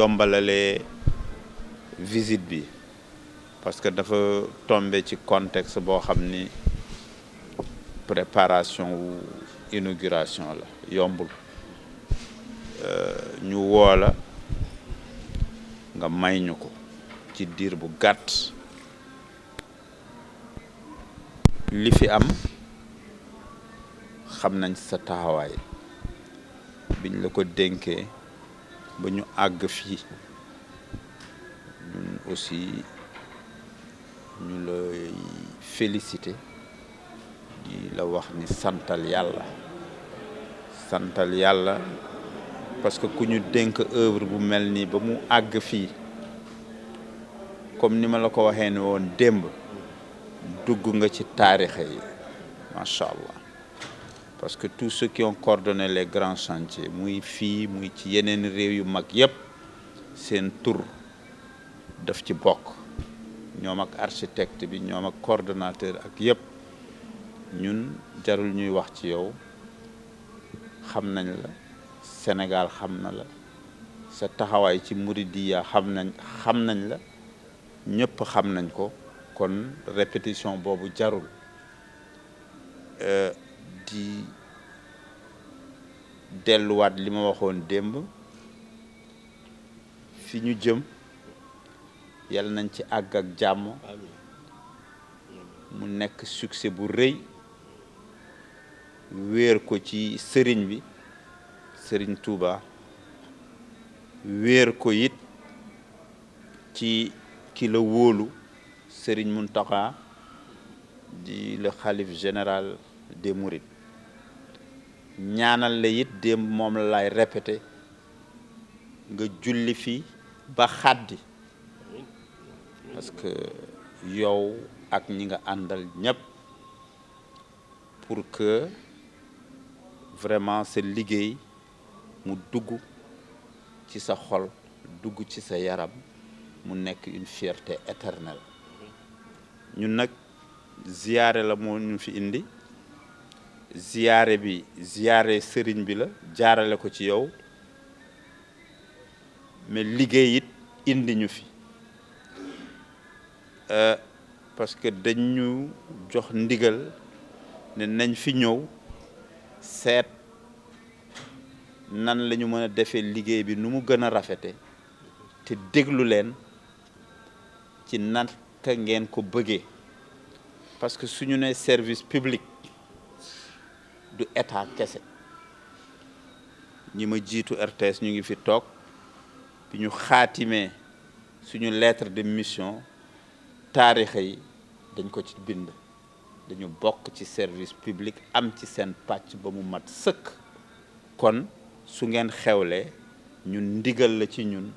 yombalalee visite bi parce que dafa tombé ci contexte boo xam ni préparation wu inauguration la yombul ñu woo la nga may ñu ko ci diir bu gàtt li fi am xam nañ sa taxawaay biñ la ko dénkee ba ñu àgg fii ñun aussi ñu lay féliciter di la wax ni santal yàlla parce que ku ñu dénk œuvre bu mel nii ba mu àgg fii comme ni ma la ko waxee ne woon démb dugg nga ci taarixa yi macha allah parce que tous ceux qui ont coordonné les grands chantiers muy fii muy ci yeneen réew yu mag yépp seen tur daf ci bokk ñoom ak architecte bi ñoom ak coordonnateur ak yépp ñun jarul ñuy wax ci yow xam nañ la Sénégal xam na la sa taxawaay ci Mouridiyya xam nañ la ñëpp xam nañ ko kon répétition boobu jarul di delluwaat li ma waxoon démb fi ñu jëm yàlla nañ ci àgg ak jàmm mu nekk succès bu rëy wéer ko ci sëriñ bi sëriñ Touba wéer ko it ci ki la wóolu sëriñ Mountakha di le xalif général des Mourides ñaanal la it démb moom la lay répété nga julli fi ba xaddi parce que yow ak ñi nga àndal ñëpp pour que vraiment sa liggéey mu dugg ci sa xol dugg ci sa yaram mu nekk une fierté éternelle ñun nag ziyaare la moo ñu fi indi ziyaare bi ziyaare sëriñ bi la jaarale ko ci yow mais liggéey it indi ñu fi parce que dañu jox ndigal ne nañ fi ñëw seet nan la ñu mën a defee liggéey bi nu mu gën a rafete te déglu leen ci naka ngeen ko bëggee parce que suñu ne service public du état kese ñi ma jiitu RTS ñu ngi fi toog bi ñu xaatimee suñu lettre de mission taarixa yi dañ ko ci bind dañu bokk ci service public am ci seen pàcc ba mu mat sëkk kon su ngeen xewlee ñun ndigal la ci ñun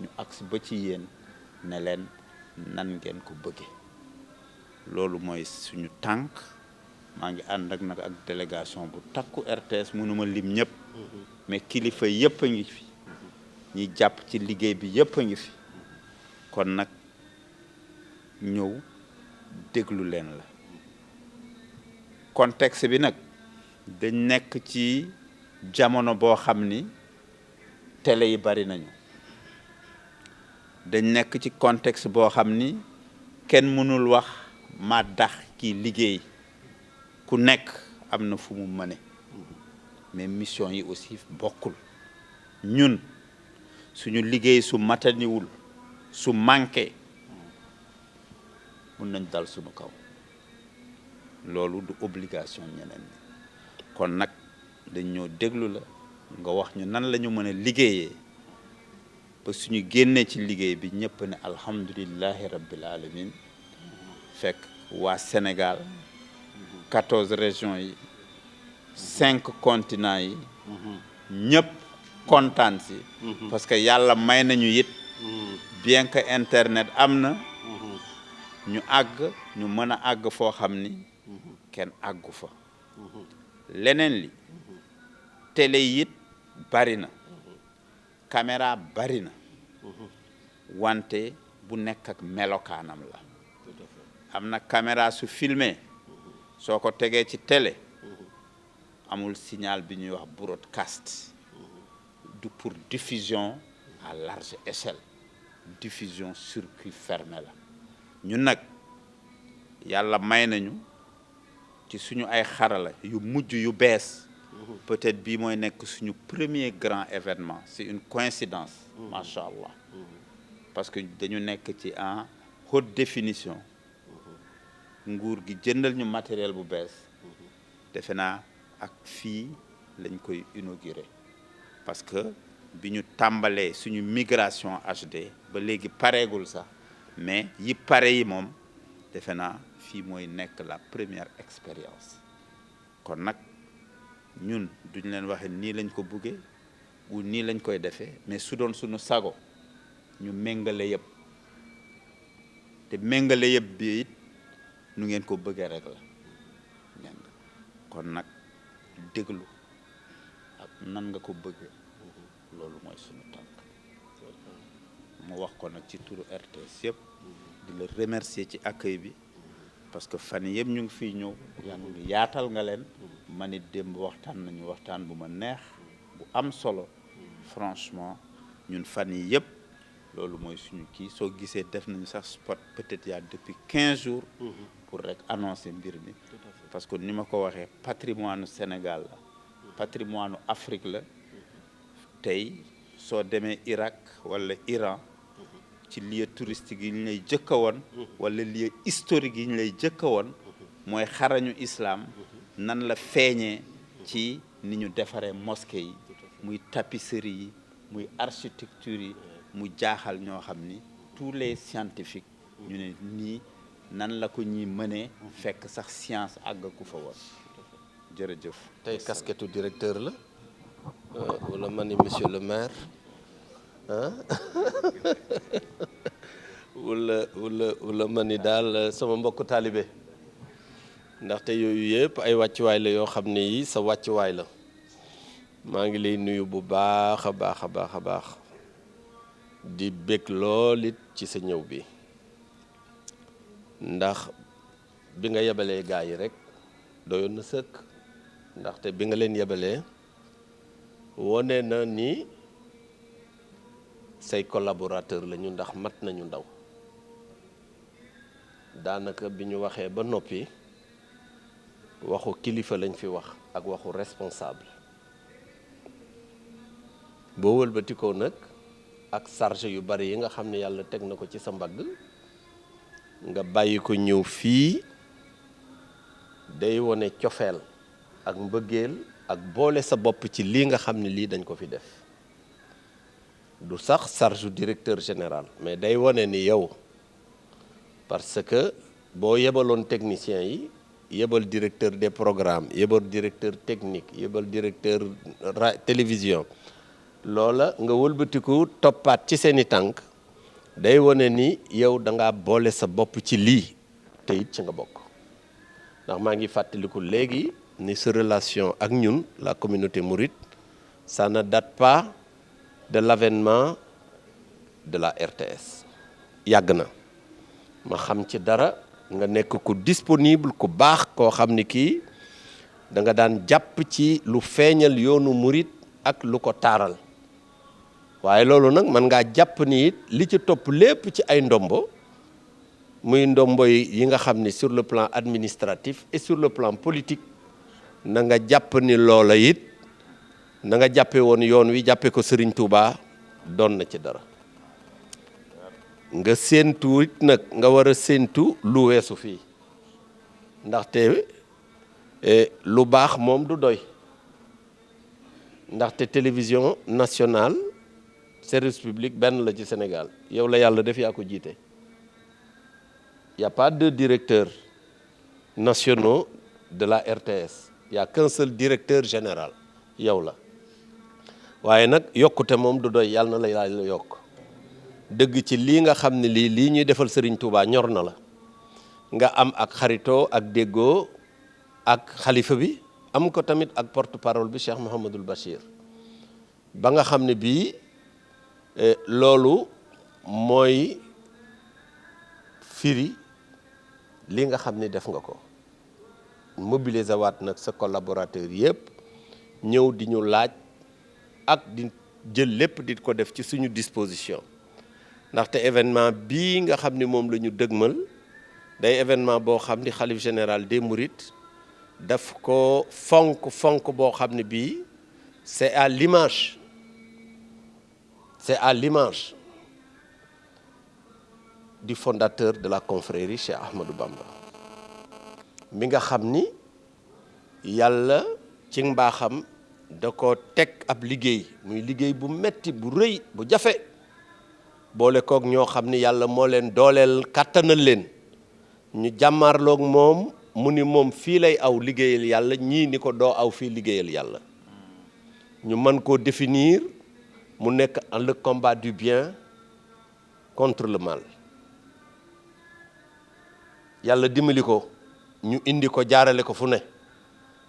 ñu agsi ba ci yéen ne leen nan ngeen ko bëggee loolu mooy suñu tànk maa ngi ànd ak nag ak délégation bu takku RTS mënuma lim ñëpp mais kilifa yëpp a ngi fi ñi jàpp ci liggéey bi yëpp a ngi fi kon nag ñëw déglu leen la contexte bi nag dañ nekk ci jamono boo xam ni télé yi bari nañu dañ nekk ci contexte boo xam ni kenn mënul wax ma dax kii liggéey ku nekk am na fu mu mëne mais mission yi aussi bokkul ñun suñu liggéey su mataniwul su manqué mun nañ dal suñu kaw loolu du obligation ñeneen ñi kon nag dañ ñoo déglu la nga wax ñu nan la ñu mën a liggéeyee ba suñu génnee ci liggéey bi ñëpp ne alhamdulillahi rabbil alamin fekk waa Sénégal 14 régions yi 5 continents yi ñëpp kontaan si parce que yàlla may nañu it bien que internet am na ñu àgg ñu mën a àgg foo xam ni kenn àggu fa leneen li télé yi it bari na caméra bari na wante bu nekk ak melokaanam la am na caméra su filmé soo ko tegee ci télé amul signal bi ñuy wax broadcast du pour diffusion à large échelle diffusion circuit fermé la ñun nag yàlla may nañu ci suñu ay xarala yu mujj yu bees peut-être bii mooy nekk suñu premier grand événement c'est une coïncidence macha allah parce que dañu nekk ci en haute définition nguur gi jëndal ñu matériel bu bees defe naa ak fii lañ koy inaugurer parce que bi ñu tàmbalee suñu migration HD ba léegi pareegul sax mais yi pare yi moom defe naa fii mooy nekk la première expérience kon nag ñun duñ leen waxe nii lañ ko buggee ou nii lañ koy defee mais su doon suñu sago ñu méngale yëpp te méngale yëpp bi it nu ngeen ko bëggee rek la ngeen kon nag déglu ak nan nga ko bëggee loolu mooy suñu tànk mu wax ko nag ci turu RTS yëpp di la remercier ci accueil bi parce que fan yëpp ñu ngi fiy ñëw yaatal nga leen ma nit démb waxtaan nañu waxtaan bu ma neex bu am solo franchement ñun fan yi yëpp loolu mooy suñu kii soo gisee def nañu sax spot peut-être ya depuis 15 jours pour rek annoncer mbir mi parce que ni ma ko waxee patrimoine Sénégal la patrimoine Afrique la tey soo demee Irak wala Iran ci lieu touristique yi ñu lay jëkk a woon wala lieu historique yi ñu lay jëkk a woon mooy xarañu islam nan la feeñee ci ni ñu defaree mosquée yi muy tapisserie yi muy architecture yi mu jaaxal ñoo xam ni tous les scientifiques ñu ne nii nan la ko ñuy mënee fekk sax science àgg ku fa woon jërëjëf. tey casquette directeur la wala ma ni monsieur le maire ah wala ma ni daal sama mbokk taalibe ndaxte yooyu yëpp ay wàccuwaay la yoo xam ne yi sa wàccuwaay la maa ngi lay nuyu bu baax a baax a baax a baax di bég lool it ci sa ñëw bi ndax bi nga yebalee gaa yi rek doyoon na sëkk ndaxte bi nga leen yebalee wone na ni say collaborateur la ñu ndax mat nañu ndaw daanaka bi ñu waxee ba noppi waxu kilifa lañ fi wax ak waxu responsable boo wëlbatikoo nag ak charge yu bari yi nga xam ne yàlla teg na ko ci sa mbagg nga bàyyi ko ñëw fii day wone cofeel ak mbëggeel ak boole sa bopp ci lii nga xam ne lii dañ ko fi def du sax charge directeur général mais day wone ni yow parce que boo yebaloon technicien yi yebal directeur des programmes yebal directeur technique yebal directeur télévision loola nga wëlbatiku toppaat ci seeni tànk day wone ni yow da ngaa boole sa bopp ci lii te it ci nga bokk ndax maa ngi fàttaliku léegi ni sa relation ak ñun la communauté mouride ça ne date pas de l'avènement de la RTS yàgg na ma xam ci dara nga nekk ku disponible ku baax koo xam ni kii da nga daan jàpp ci lu feeñal yoonu murit ak lu ko taaral waaye loolu nag man ngaa jàpp ni it li ci topp lépp ci ay ndombo muy ndombo yi nga xam ni sur le plan administratif et sur le plan politique na nga jàpp ni loola it na nga jàppe woon yoon wi jàppe ko Serigne Touba doon na ci dara nga séentu it nag nga war a séentu lu weesu fii ndaxte lu baax moom du doy ndaxte télévision nationale service public benn la ci Sénégal yow la yàlla def yaa ko jiite y a pas de directeurs nationaux de la RTS y a qu'un seul directeur général yow la waaye nag yokkute moom du doy yàlla na la yàlla yokk dëgg ci lii nga xam ne lii ñuy defal Serigne Touba ñor na la nga am ak xaritoo ak déggoo ak xalifa bi am ko tamit ak porte parole bi Cheikh Mouhamadul Bachir ba nga xam ne bii loolu mooy firi li nga xam ne def nga ko mobiliser waat nag sa collaborateur yëpp ñëw di ñu laaj ak di jël lépp di ko def ci suñu disposition ndaxte événement bii nga xam ni moom la ñu dëgmal day événement boo xam ni xalif général des Mourides daf ko fonk boo xam ne bii c'est à l'image du fondateur de la confrérie Cheikh Ahmadou Bamba mi nga xam ni yàlla ci mbaaxam da ko teg ab liggéey muy liggéey bu metti bu rëy bu jafe boole koog ñoo xam ni yàlla moo leen dooleel kàttanal leen ñu jàmmaarloog moom mu ni moom fii lay aw liggéeyal yàlla ñii ni ko doo aw fii liggéeyal yàlla ñu mën koo définir mu nekk le combat du bien contre le mal yàlla dimbali ko ñu indi ko jaarale ko fu ne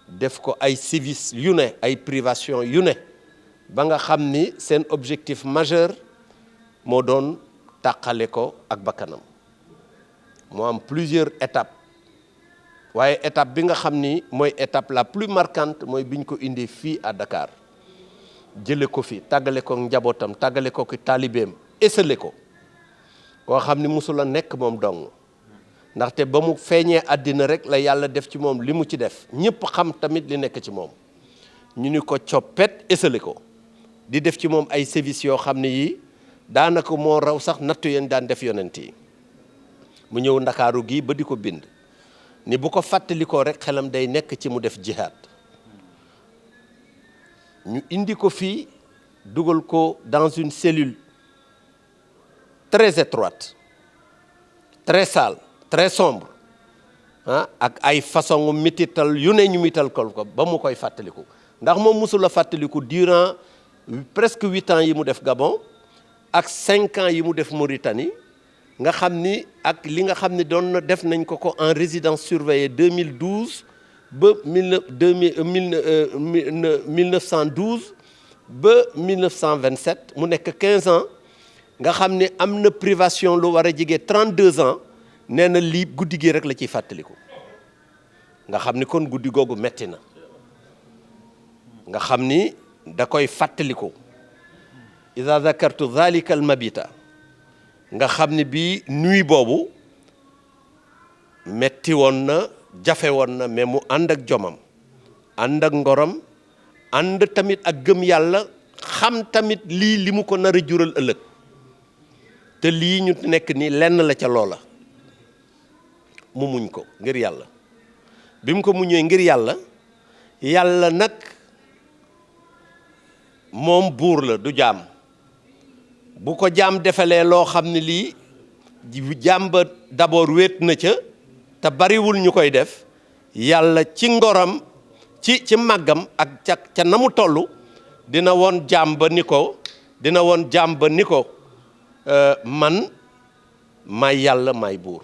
def ko ay services yu ne ay privation yu ne ba nga xam ni seen objectif majeur moo doon tàqale ko ak bakkanam moo am plusieurs étapes waaye étape bi nga xam ni mooy étape la plus marquante mooy bi ñu ko indi fii à Dakar jële ko fi tàggale ko njabootam tàggale ko ki taalibeem esale ko koo xam ni musula nekk moom dong ndaxte ba mu feeñee àddina rek la yàlla def ci moom li mu ci def ñëpp xam tamit li nekk ci moom ñu ni ko coppet esale ko di def ci moom ay services yoo xam ne yii daanaka moo raw sax nattu yéen daan def yonent yi mu ñëw ndakaaru gi ba di ko bind ni bu ko fàttalikoo rek xelam day nekk ci mu def jihaad ñu indi ko fii dugal ko dans une cellule très étroite très sale très sombre ak ay façon mitital yu ne ñu mital ko ba mu koy fàttaliku ndax moom musula fàttaliku durant presque 8 ans yi mu def Gabon ak 5 ans yi mu def Mauritanie nga xam ni ak li nga xam ni doon na def nañ ko en résidence surveillée 2012 ba 1912 ba 1927 mu nekk 15 ans nga xam ni am na privation lu war a jege 32 ans nee na lii guddi gi rek la ciy fàttaliku nga xam ni kon guddi googu metti na nga xam ni da koy fàttaliku iza zakartu zalika al mabita nga xam ni bii nuit boobu metti woon na jafe woon na mais mu ànd ak jomam ànd ak ngorom ànd tamit ak gëm yàlla xam tamit lii li mu ko nar a jural ëllëg te lii ñu nekk ni lenn la ca loola mu muñ ko ngir yàlla bi mu ko muñee ngir yàlla yàlla nag moom buur la du jaam bu ko jaam defalee loo xam ne lii jaam ba d'abord wéet na ca te bariwul ñu koy def yàlla ci ngoram ci màggam ak ca na mu toll dina woon jaam ba ni ko man may yàlla may buur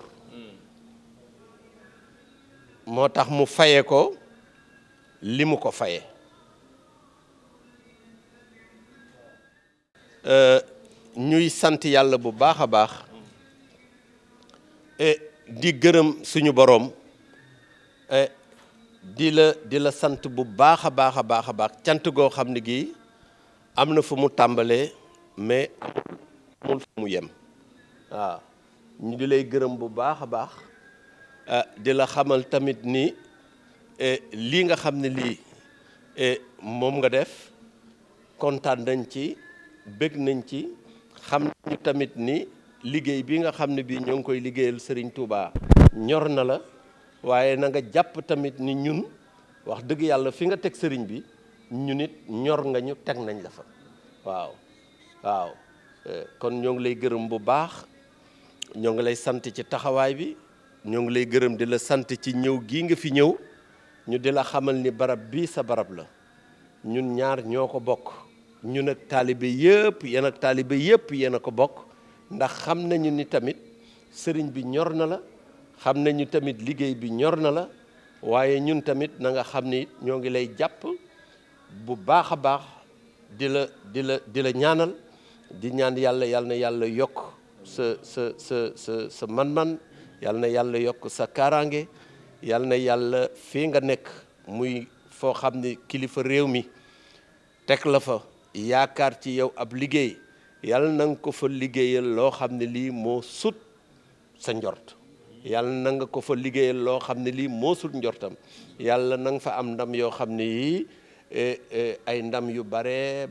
moo tax mu faye ko li mu ko faye ñuy sant yàlla bu baax a baax di gërëm suñu boroom di la sant bu baax a baax a baax a baax cant goo xam ne gi am na fu mu tàmbalee mais amul fu mu yem waaw ñu di lay gërëm bu baax a baax di la xamal tamit ni lii nga xam ne lii moom nga def kontaan nañ ci bëgg nañ ci xam nañu tamit ni liggéey bi nga xam ne bii ñoo ngi koy liggéeyal Serigne Touba ñor na la waaye na nga jàpp tamit ni ñun wax dëgg yàlla fi nga teg Serigne bi ñun it ñor nga ñu teg nañ la fa waaw kon ñoo ngi lay gërëm bu baax ñoo ngi lay sant ci taxawaay bi ñoo ngi lay gërëm di la sant ci ñëw gii nga fi ñëw ñu di la xamal ni barab bii sa barab la ñun ñaar ñoo ko bokk ñun ak taalibe yëpp yéen ak taalibe yëpp yéen a ko bokk ndax xam nañu ni tamit sëriñ bi ñor na la xam nañu tamit liggéey bi ñor na la waaye ñun tamit na nga xam ni ñoo ngi lay jàpp bu baax a baax di la ñaanal di ñaan yàlla na yàlla yokk sa man-man yàlla na yàlla yokk sa kaaraange yàlla na yàlla fii nga nekk muy foo xam ne kilifa réew mi teg la fa yaakaar ci yow ab liggéey yàlla na nga ko fa liggéeyal loo xam ne lii moo sut sa njort yàlla na nga ko fa liggéeyal loo xam ne lii moo sut njortam yàlla na nga fa am ndam yoo xam ne yii ay ndam yu bari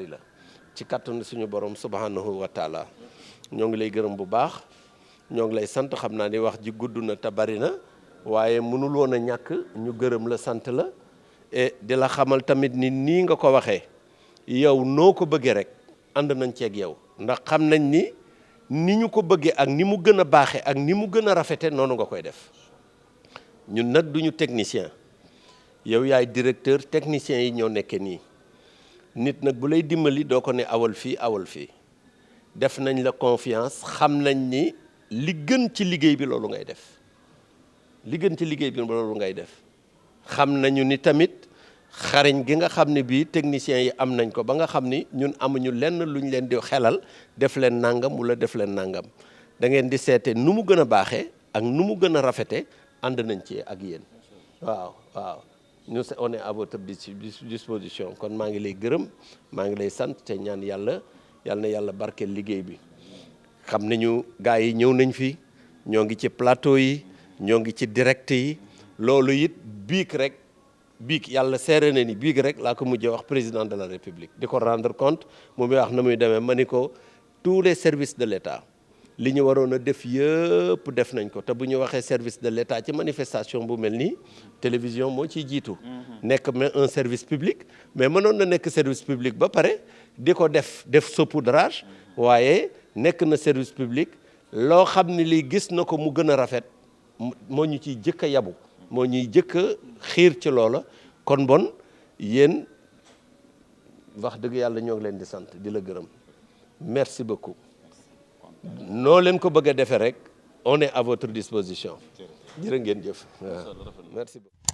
la ci kattanu suñu borom subhanahu wa taala. ñoo ngi lay gërëm bu baax ñoo ngi lay sant xam naa ni wax ji gudd na te bari na waaye mënul woon a ñàkk ñu gërëm la sant la di la xamal tamit ni nii nga ko waxee yow noo ko bëggee rek ànd nañ ceeg yow ndax xam nañ ni ñu ko bëggee ak ni mu gën a baaxee ak ni mu gën a rafete noonu nga koy def ñun nag duñu technicien yow yaay directeur technicien yi ñoo nekkee nii nit nag bu lay dimbali doo ko ne awal fii def nañ la confiance xam nañ ni li gën ci liggéey bi loolu ngay def xam nañu ni tamit xariñ gi nga xam ne bii techniciens yi am nañ ko ba nga xam ni ñun amuñu lenn luñ leen di xelal def leen nangam wala def leen nangam da ngeen di seete nu mu gën a baaxee ak nu mu gën a rafete ànd nañ ci ak yéen waaw nous on est à votre disposition kon maa ngi lay gërëm maa ngi lay sant te ñaan yàlla na yàlla barkeel liggéey bi xam nañu gars yi ñëw nañ fi ñoo ngi ci plateau yi ñoo ngi ci direct yi loolu it biig yàlla seere na ni biig rek laa ko mujjee wax président de la république di ko rendre compte mu muy wax na muy demee ma ni ko tous les services de l'État li ñu waroon a def yëpp def nañ ko te bu ñu waxee service de l'État ci manifestation bu mel nii télévision moo ciy jiitu nekk mais un service public mais mënoon na nekk service public ba pare di ko def saupoudrage waaye nekk na service public loo xam ne lii gis na ko mu gën a rafet moo ñu ciy jëkk a yabu moo ñuy jëkk a xiir ci loola kon bon yéen wax dëgg yàlla ñoo ngi leen di sant di la gërëm merci beaucoup noo leen ko bëgg a defee rek on est à votre disposition jërë ngeen jëf waaw merci beaucoup